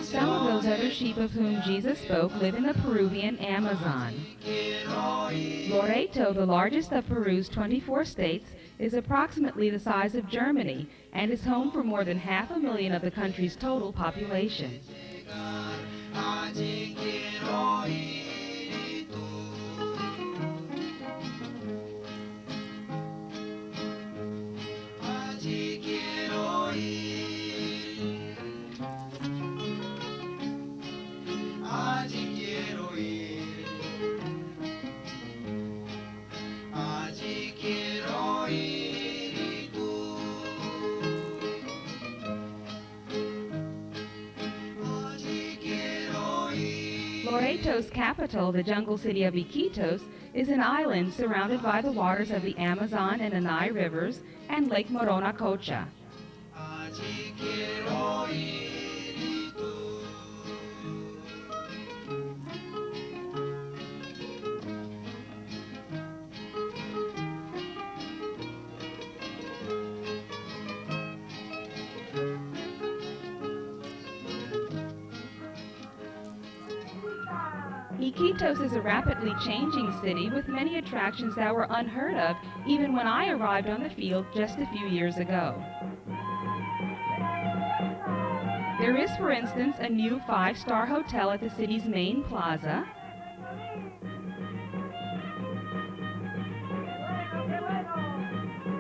Some of those other sheep of whom Jesus spoke live in the Peruvian Amazon. Loreto, the largest of Peru's 24 states, is approximately the size of Germany and is home for more than 500,000 of the country's total population. Loreto's capital, the jungle city of Iquitos, is an island surrounded by the waters of the Amazon and Anay rivers and Lake Moronacocha. Iquitos is a rapidly changing city with many attractions that were unheard of even when I arrived on the field just a few years ago. There is, for instance, a new 5-star hotel at the city's main plaza,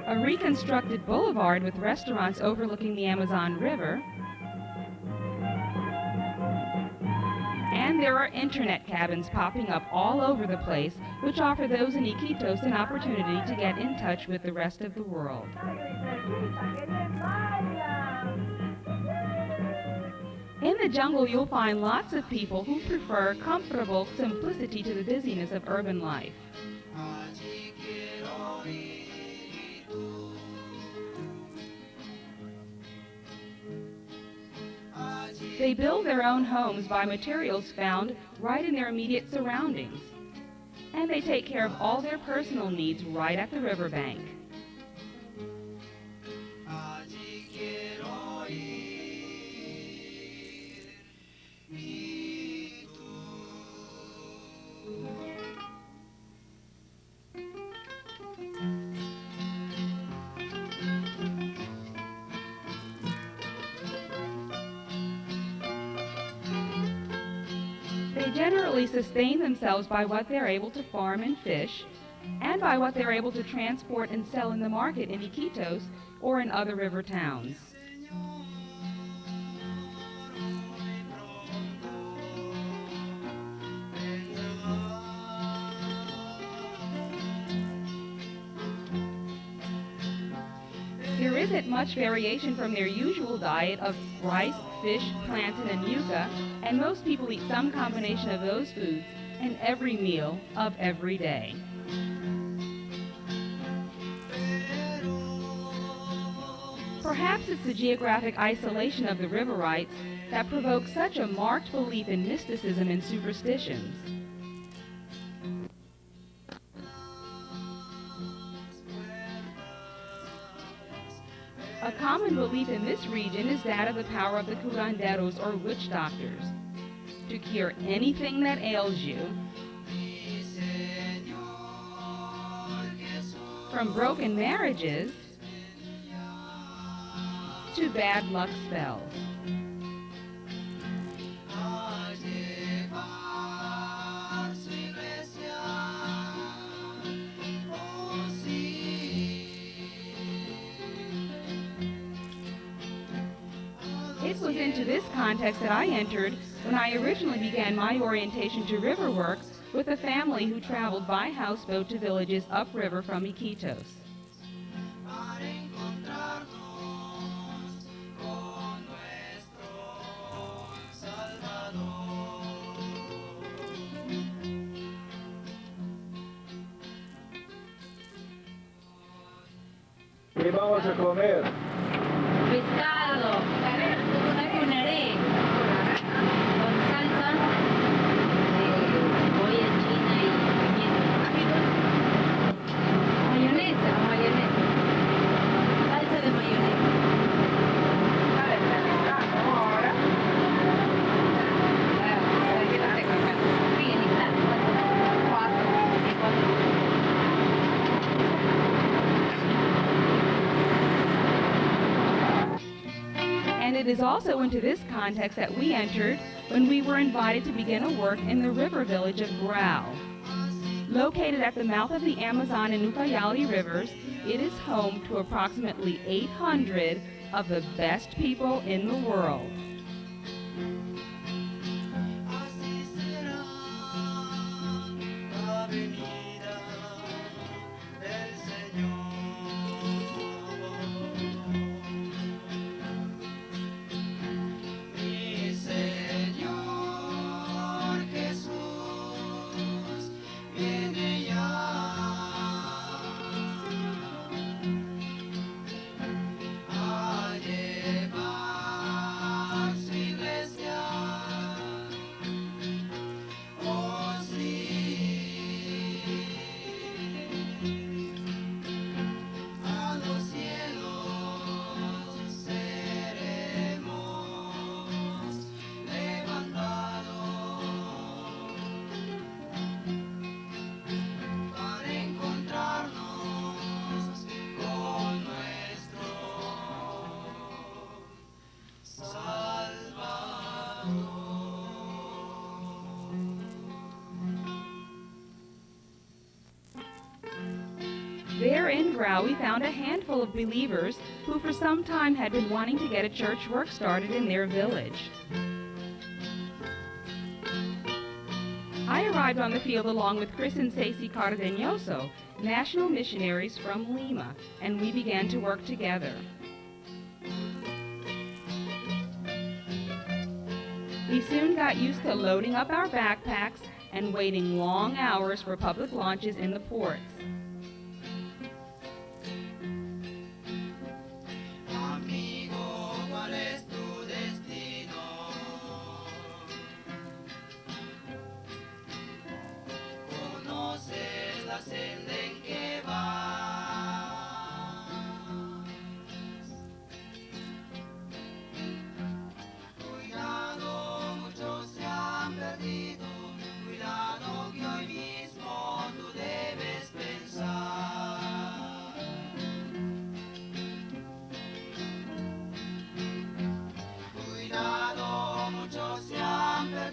a reconstructed boulevard with restaurants overlooking the Amazon River, and there are internet cabins popping up all over the place, which offer those in Iquitos an opportunity to get in touch with the rest of the world. In the jungle, you'll find lots of people who prefer comfortable simplicity to the busyness of urban life. They build their own homes by materials found right in their immediate surroundings, and they take care of all their personal needs right at the riverbank. They generally sustain themselves by what they're able to farm and fish, and by what they're able to transport and sell in the market in Iquitos or in other river towns. There isn't much variation from their usual diet of rice, fish, plantain, and yuca, and most people eat some combination of those foods in every meal of every day. Perhaps it's the geographic isolation of the riverites that provokes such a marked belief in mysticism and superstitions. A common belief in this region is that of the power of the curanderos, or witch doctors, to cure anything that ails you, from broken marriages to bad luck spells. It was into this context that I entered when I originally began my orientation to river work with a family who traveled by houseboat to villages upriver from Iquitos. ¿Qué vamos a comer? Pescado, con aré, con salsa de cebolla china y pimiento. Mayonesa, salsa de mayonesa. it is also into this context that we entered when we were invited to begin a work in the river village of Grau. Located at the mouth of the Amazon and Ucayali rivers, it is home to approximately 800 of the best people in the world. There in Grau, we found a handful of believers who for some time had been wanting to get a church work started in their village. I arrived on the field along with Chris and Ceci Cardeñoso, national missionaries from Lima, and we began to work together. We soon got used to loading up our backpacks and waiting long hours for public launches in the ports.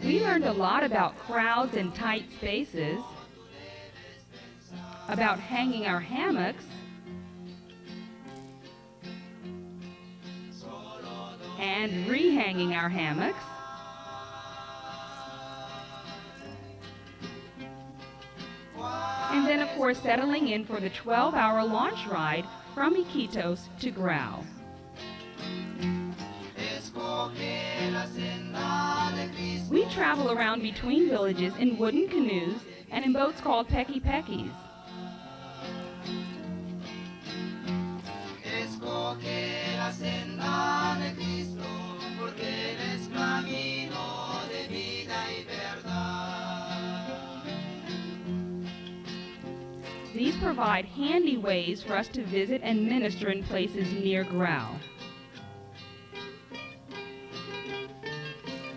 We learned a lot about crowds and tight spaces, about hanging our hammocks, and rehanging our hammocks, and then of course settling in for the 12-hour launch ride from Iquitos to Grau. We travel around between villages in wooden canoes and in boats called pequi-pequis. These provide handy ways for us to visit and minister in places near Grau.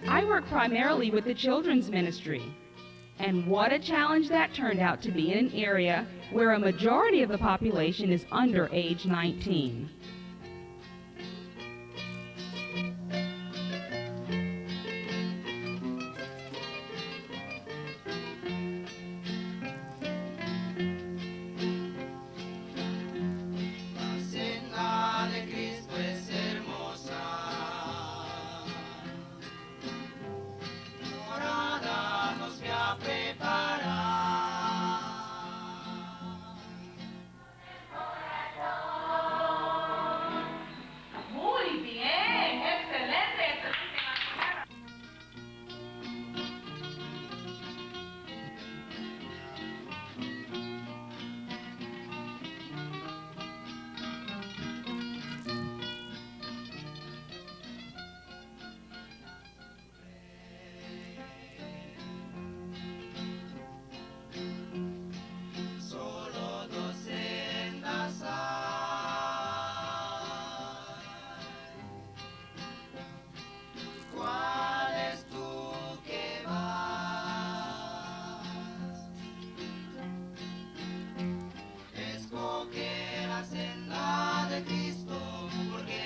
I work primarily with the children's ministry, and what a challenge that turned out to be in an area where a majority of the population is under age 19.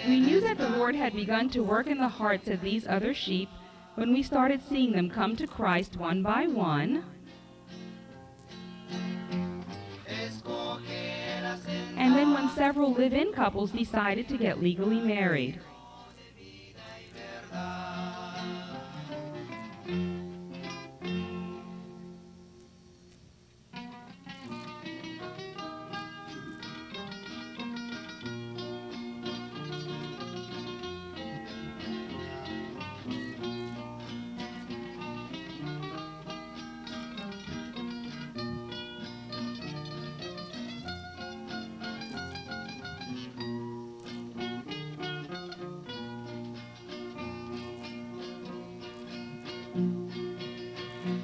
We knew that the Lord had begun to work in the hearts of these other sheep when we started seeing them come to Christ one by one. And then when several live-in couples decided to get legally married.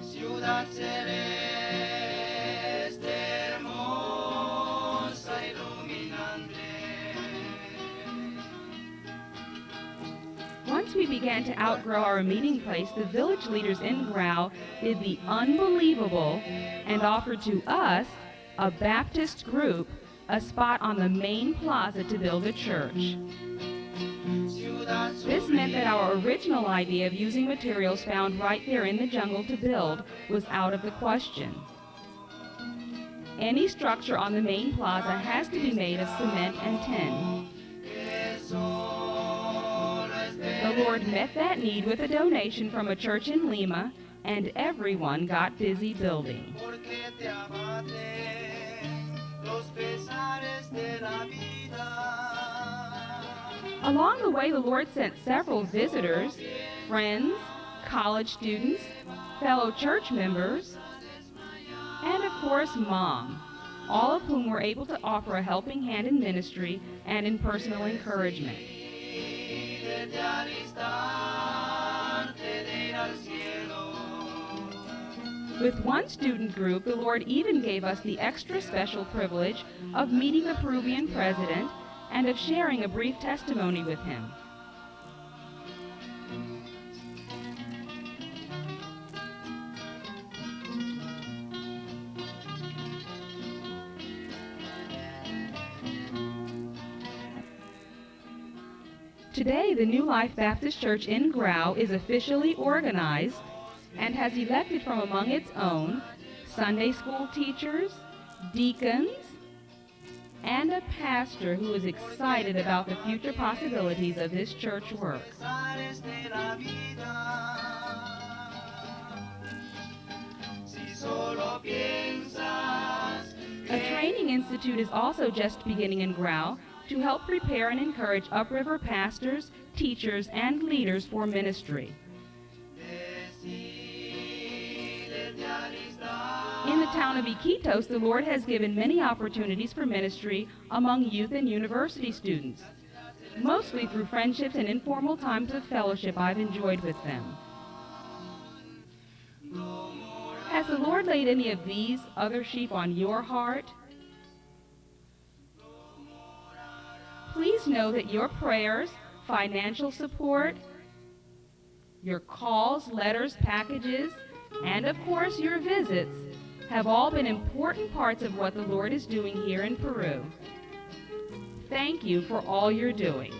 Ciudad celeste, hermosa, iluminante. Once we began to outgrow our meeting place, the village leaders in Grau did the unbelievable and offered to us, a Baptist group, a spot on the main plaza to build a church. This meant that our original idea of using materials found right there in the jungle to build was out of the question. Any structure on the main plaza has to be made of cement and tin. The Lord met that need with a donation from a church in Lima, and everyone got busy building. Along the way, the Lord sent several visitors, friends, college students, fellow church members, and of course, Mom, all of whom were able to offer a helping hand in ministry and in personal encouragement. With one student group, the Lord even gave us the extra special privilege of meeting the Peruvian president and of sharing a brief testimony with him. Today, the New Life Baptist Church in Grau is officially organized and has elected from among its own Sunday school teachers, deacons, and a pastor who is excited about the future possibilities of this church work. A training institute is also just beginning in Grau to help prepare and encourage upriver pastors, teachers, and leaders for ministry. In the town of Iquitos, the Lord has given many opportunities for ministry among youth and university students, mostly through friendships and informal times of fellowship I've enjoyed with them. Has the Lord laid any of these other sheep on your heart? Please know that your prayers, financial support, your calls, letters, packages, and of course your visits have all been important parts of what the Lord is doing here in Peru. Thank you for all you're doing.